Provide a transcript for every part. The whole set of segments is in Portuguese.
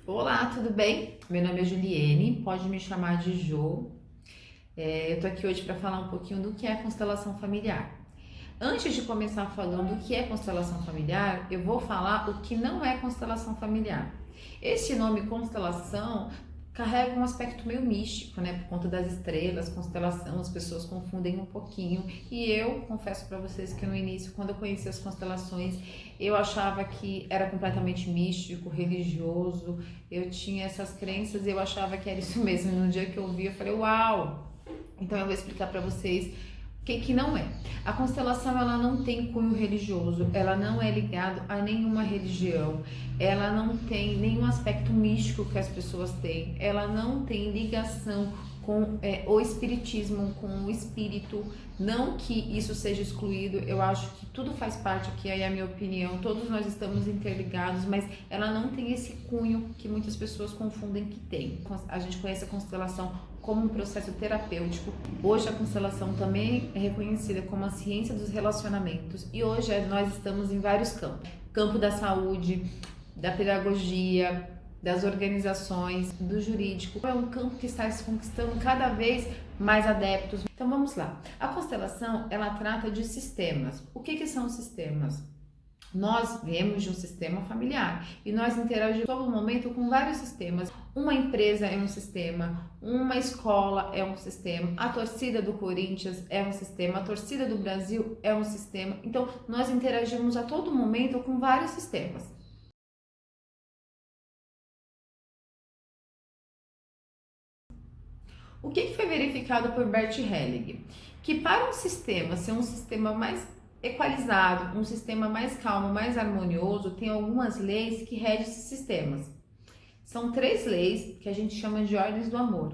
Olá, tudo bem? Meu nome é Juliene, pode me chamar de Jo. Eu tô aqui hoje para falar um pouquinho do que é constelação familiar. Antes de começar falando o que é constelação familiar, eu vou falar o que não é constelação familiar. Este nome constelação carrega um aspecto meio místico, né? Por conta das estrelas, constelação, as pessoas confundem um pouquinho. E eu confesso para vocês que no início, quando eu conheci as constelações, eu achava que era completamente místico, religioso. Eu tinha essas crenças e eu achava que era isso mesmo. E no dia que eu vi, eu falei, uau! Então eu vou explicar para vocês o que não é. A constelação ela não tem cunho religioso, ela não é ligada a nenhuma religião, ela não tem nenhum aspecto místico que as pessoas têm, ela não tem ligação com o espiritismo, com o espírito. Não que isso seja excluído, eu acho que tudo faz parte aqui, aí é a minha opinião, todos nós estamos interligados, mas ela não tem esse cunho que muitas pessoas confundem que tem. A gente conhece a constelação como um processo terapêutico. Hoje a constelação também é reconhecida como a ciência dos relacionamentos e hoje nós estamos em vários campos. Campo da saúde, da pedagogia, das organizações, do jurídico. É um campo que está se conquistando cada vez mais adeptos. Então vamos lá. A constelação, ela trata de sistemas. O que são sistemas? Nós viemos de um sistema familiar e nós interagimos todo momento com vários sistemas. Uma empresa é um sistema, uma escola é um sistema, a torcida do Corinthians é um sistema, a torcida do Brasil é um sistema. Então, nós interagimos a todo momento com vários sistemas. O que foi verificado por Bert Helling? Que para um sistema ser um sistema mais equalizado, um sistema mais calmo, mais harmonioso, tem algumas leis que regem esses sistemas. São 3 leis que a gente chama de ordens do amor.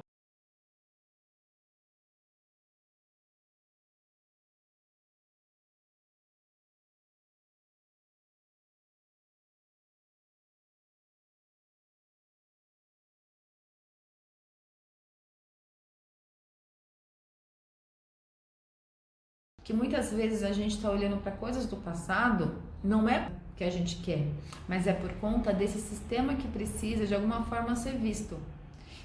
Que muitas vezes a gente está olhando para coisas do passado, não é que a gente quer, mas é por conta desse sistema que precisa de alguma forma ser visto.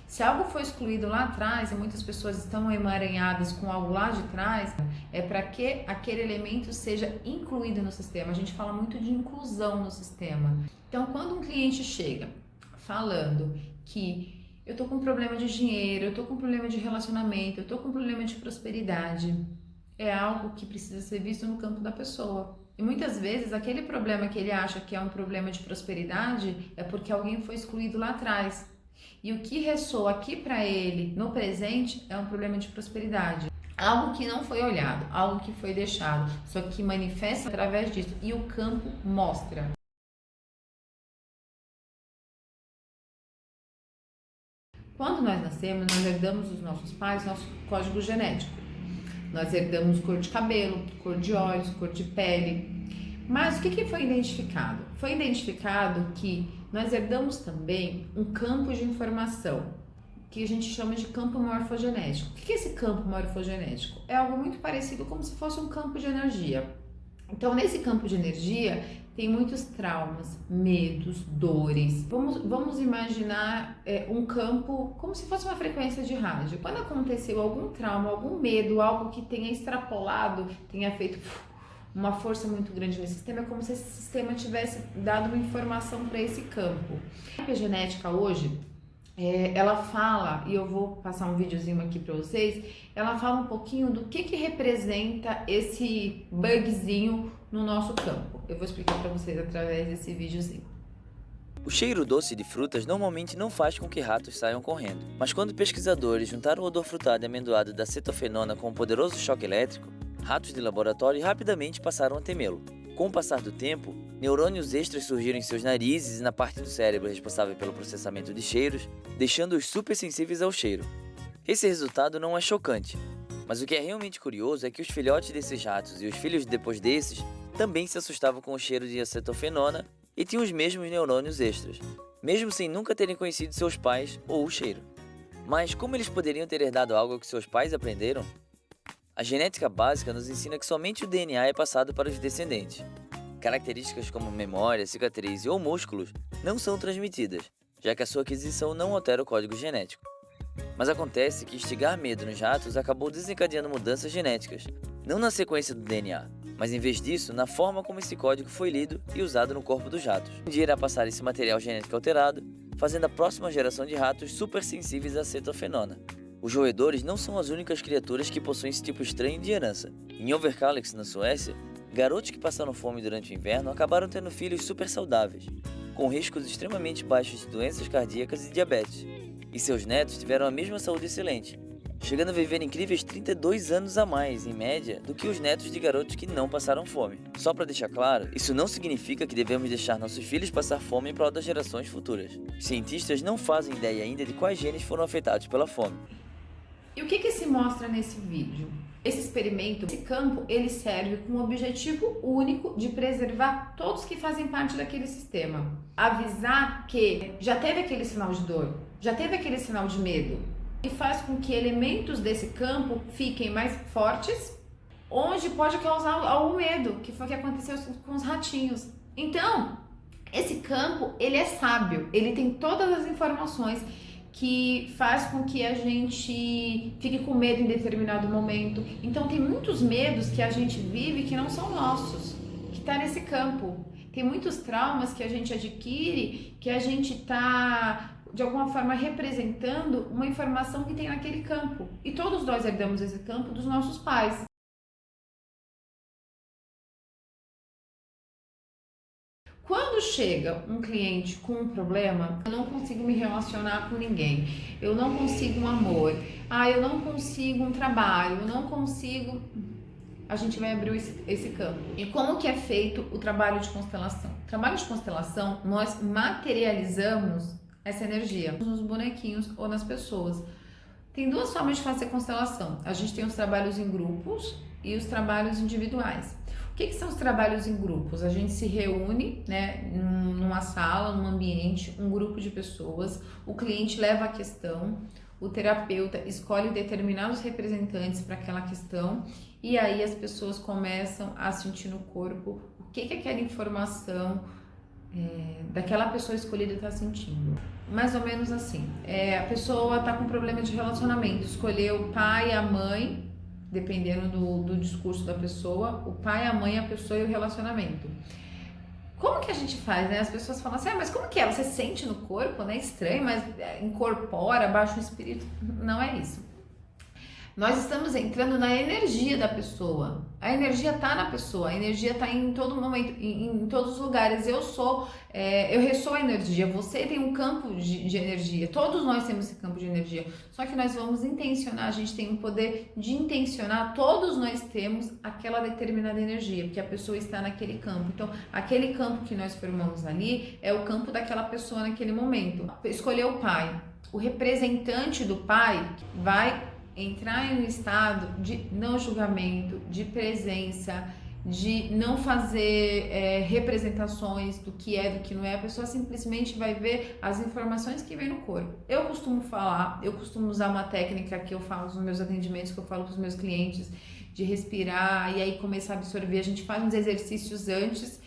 Se algo foi excluído lá atrás e muitas pessoas estão emaranhadas com algo lá de trás, é para que aquele elemento seja incluído no sistema. A gente fala muito de inclusão no sistema. Então, quando um cliente chega falando que eu tô com problema de dinheiro, eu tô com problema de relacionamento, eu tô com problema de prosperidade, é algo que precisa ser visto no campo da pessoa. E muitas vezes aquele problema que ele acha que é um problema de prosperidade é porque alguém foi excluído lá atrás. E o que ressoa aqui para ele no presente é um problema de prosperidade. Algo que não foi olhado, algo que foi deixado, só que manifesta através disso. E o campo mostra. Quando nós nascemos, nós herdamos dos nossos pais nosso código genético. Nós herdamos cor de cabelo, cor de olhos, cor de pele. Mas o que foi identificado? Foi identificado que nós herdamos também um campo de informação, que a gente chama de campo morfogenético. O que é esse campo morfogenético? É algo muito parecido como se fosse um campo de energia. Então, nesse campo de energia, tem muitos traumas, medos, dores. Vamos imaginar um campo como se fosse uma frequência de rádio. Quando aconteceu algum trauma, algum medo, algo que tenha extrapolado, tenha feito uma força muito grande nesse sistema, é como se esse sistema tivesse dado uma informação para esse campo. A epigenética hoje, ela fala, e eu vou passar um videozinho aqui para vocês, ela fala um pouquinho do que representa esse bugzinho no nosso campo. Eu vou explicar para vocês através desse videozinho. O cheiro doce de frutas normalmente não faz com que ratos saiam correndo, mas quando pesquisadores juntaram o odor frutado e amendoado da cetofenona com um poderoso choque elétrico, ratos de laboratório rapidamente passaram a temê-lo. Com o passar do tempo, neurônios extras surgiram em seus narizes e na parte do cérebro responsável pelo processamento de cheiros, deixando-os supersensíveis ao cheiro. Esse resultado não é chocante, mas o que é realmente curioso é que os filhotes desses ratos e os filhos depois desses também se assustavam com o cheiro de acetofenona e tinham os mesmos neurônios extras, mesmo sem nunca terem conhecido seus pais ou o cheiro. Mas como eles poderiam ter herdado algo que seus pais aprenderam? A genética básica nos ensina que somente o DNA é passado para os descendentes. Características como memória, cicatriz ou músculos não são transmitidas. já que a sua aquisição não altera o código genético. Mas acontece que instigar medo nos ratos acabou desencadeando mudanças genéticas, não na sequência do DNA, mas em vez disso, na forma como esse código foi lido e usado no corpo dos ratos. Um dia irá passar esse material genético alterado, fazendo a próxima geração de ratos supersensíveis à cetofenona. Os roedores não são as únicas criaturas que possuem esse tipo estranho de herança. Em Överkalix, na Suécia, garotos que passaram fome durante o inverno acabaram tendo filhos super saudáveis, com riscos extremamente baixos de doenças cardíacas e diabetes. E seus netos tiveram a mesma saúde excelente, chegando a viver incríveis 32 anos a mais, em média, do que os netos de garotos que não passaram fome. Só para deixar claro, isso não significa que devemos deixar nossos filhos passar fome em prol das gerações futuras. Os cientistas não fazem ideia ainda de quais genes foram afetados pela fome. E o que se mostra nesse vídeo? Esse experimento, esse campo, ele serve com o objetivo único de preservar todos que fazem parte daquele sistema. Avisar que já teve aquele sinal de dor, já teve aquele sinal de medo, e faz com que elementos desse campo fiquem mais fortes, onde pode causar algum medo, que foi o que aconteceu com os ratinhos. Então, esse campo, ele é sábio, ele tem todas as informações que faz com que a gente fique com medo em determinado momento. Então tem muitos medos que a gente vive que não são nossos, que está nesse campo. Tem muitos traumas que a gente adquire, que a gente está de alguma forma representando uma informação que tem naquele campo. E todos nós herdamos esse campo dos nossos pais. Quando chega um cliente com um problema, eu não consigo me relacionar com ninguém, eu não consigo um amor, eu não consigo um trabalho, eu não consigo... A gente vai abrir esse campo. E como que é feito o trabalho de constelação? O trabalho de constelação, nós materializamos essa energia nos bonequinhos ou nas pessoas. Tem duas formas de fazer constelação. A gente tem os trabalhos em grupos e os trabalhos individuais. O que são os trabalhos em grupos? A gente se reúne, né, numa sala, num ambiente, um grupo de pessoas, o cliente leva a questão, o terapeuta escolhe determinados representantes para aquela questão e aí as pessoas começam a sentir no corpo o que aquela informação daquela pessoa escolhida está sentindo. Mais ou menos assim, a pessoa está com problema de relacionamento, escolheu o pai, a mãe, dependendo do discurso da pessoa, o pai, a mãe, a pessoa e o relacionamento. Como que a gente faz, né? As pessoas falam assim, mas como que é? Você sente no corpo, né? Estranho, mas incorpora, baixa o espírito. Não é isso. Nós estamos entrando na energia da pessoa. A energia está na pessoa, a energia está em todo momento, em todos os lugares. Eu ressoo a energia, você tem um campo de energia, todos nós temos esse campo de energia. Só que nós vamos intencionar, a gente tem o poder de intencionar, todos nós temos aquela determinada energia, porque a pessoa está naquele campo. Então, aquele campo que nós formamos ali é o campo daquela pessoa naquele momento. Escolheu o pai, o representante do pai vai entrar em um estado de não julgamento, de presença, de não fazer representações do que é, do que não é. A pessoa simplesmente vai ver as informações que vem no corpo. Eu costumo usar uma técnica que eu falo nos meus atendimentos, que eu falo para os meus clientes, de respirar e aí começar a absorver. A gente faz uns exercícios antes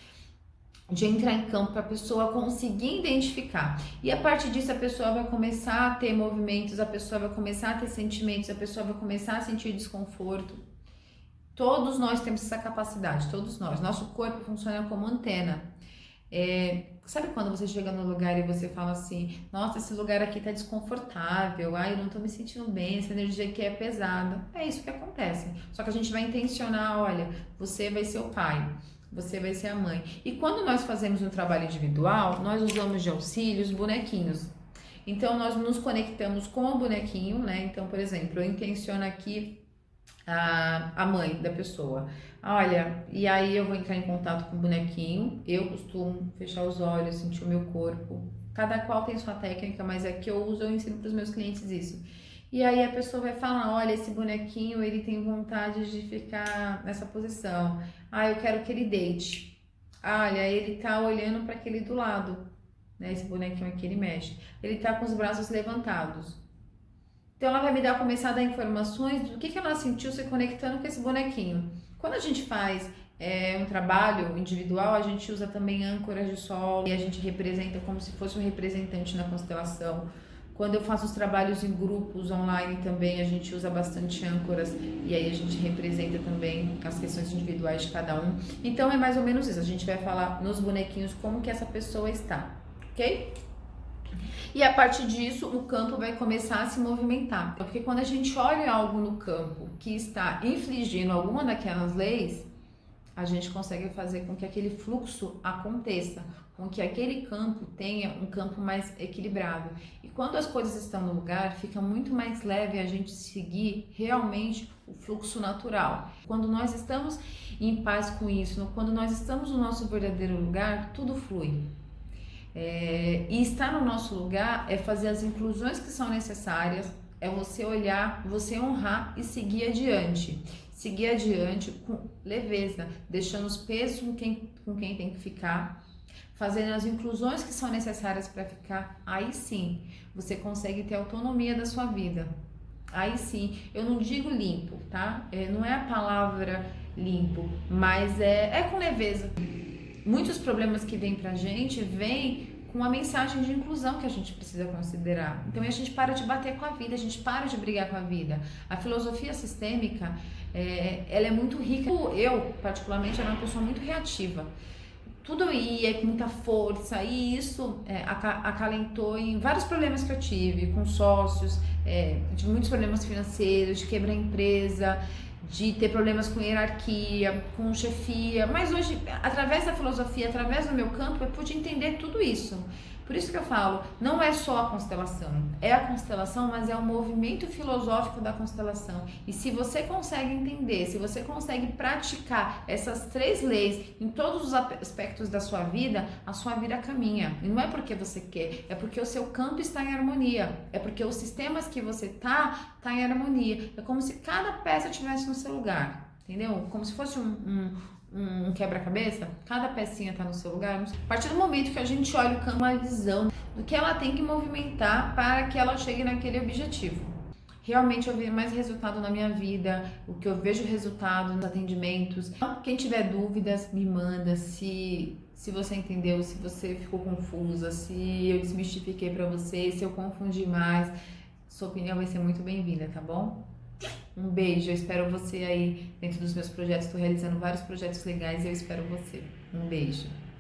de entrar em campo para a pessoa conseguir identificar. E a partir disso a pessoa vai começar a ter movimentos, a pessoa vai começar a ter sentimentos, a pessoa vai começar a sentir desconforto. Todos nós temos essa capacidade, todos nós. Nosso corpo funciona como antena. Sabe quando você chega no lugar e você fala assim, nossa, esse lugar aqui tá desconfortável, eu não tô me sentindo bem, essa energia aqui é pesada. É isso que acontece. Só que a gente vai intencionar, olha, você vai ser o pai, você vai ser a mãe. E quando nós fazemos um trabalho individual, nós usamos de auxílio os bonequinhos. Então, nós nos conectamos com o bonequinho, né? Então, por exemplo, eu intenciono aqui a mãe da pessoa. Olha, e aí eu vou entrar em contato com o bonequinho. Eu costumo fechar os olhos, sentir o meu corpo. Cada qual tem sua técnica, mas é que eu uso, eu ensino para os meus clientes isso. E aí a pessoa vai falar, olha, esse bonequinho, ele tem vontade de ficar nessa posição. Eu quero que ele deite. Olha, ele tá olhando para aquele do lado, né? Esse bonequinho aqui, ele mexe. Ele tá com os braços levantados. Então ela vai começar a dar informações do que ela sentiu se conectando com esse bonequinho. Quando a gente faz um trabalho individual, a gente usa também âncoras de solo e a gente representa como se fosse um representante na constelação. Quando eu faço os trabalhos em grupos online também, a gente usa bastante âncoras e aí a gente representa também as questões individuais de cada um. Então é mais ou menos isso, a gente vai falar nos bonequinhos como que essa pessoa está, ok? E a partir disso, o campo vai começar a se movimentar. Porque quando a gente olha algo no campo que está infringindo alguma daquelas leis, a gente consegue fazer com que aquele fluxo aconteça, com que aquele campo tenha um campo mais equilibrado. E quando as coisas estão no lugar, fica muito mais leve a gente seguir realmente o fluxo natural. Quando nós estamos em paz com isso, quando nós estamos no nosso verdadeiro lugar, tudo flui. E estar no nosso lugar é fazer as inclusões que são necessárias, é você olhar, você honrar e seguir adiante. Seguir adiante com leveza, deixando os pesos com quem tem que ficar, fazendo as inclusões que são necessárias para ficar. Aí sim, você consegue ter autonomia da sua vida. Aí sim, eu não digo limpo, tá? Não é a palavra limpo, mas é com leveza. Muitos problemas que vêm pra gente, vêm com a mensagem de inclusão que a gente precisa considerar. Então a gente para de bater com a vida, a gente para de brigar com a vida. A filosofia sistêmica, ela é muito rica. Eu, particularmente, era uma pessoa muito reativa. Tudo ia com muita força e isso acalentou em vários problemas que eu tive com sócios, tive muitos problemas financeiros, de quebrar a empresa, de ter problemas com hierarquia, com chefia, mas hoje, através da filosofia, através do meu campo, eu pude entender tudo isso. Por isso que eu falo, não é só a constelação, é a constelação, mas é o movimento filosófico da constelação. E se você consegue entender, se você consegue praticar essas 3 leis em todos os aspectos da sua vida, a sua vida caminha. E não é porque você quer, é porque o seu campo está em harmonia, é porque os sistemas que você tá em harmonia. É como se cada peça estivesse no seu lugar, entendeu? Como se fosse um quebra-cabeça, cada pecinha tá no seu lugar. A partir do momento que a gente olha o campo, uma visão do que ela tem que movimentar para que ela chegue naquele objetivo. Realmente eu vejo mais resultado na minha vida, o que eu vejo resultado nos atendimentos. Quem tiver dúvidas, me manda, se você entendeu, se você ficou confusa, se eu desmistifiquei para você, se eu confundi mais, sua opinião vai ser muito bem-vinda, tá bom? Um beijo, eu espero você aí dentro dos meus projetos, estou realizando vários projetos legais e eu espero você. Um beijo.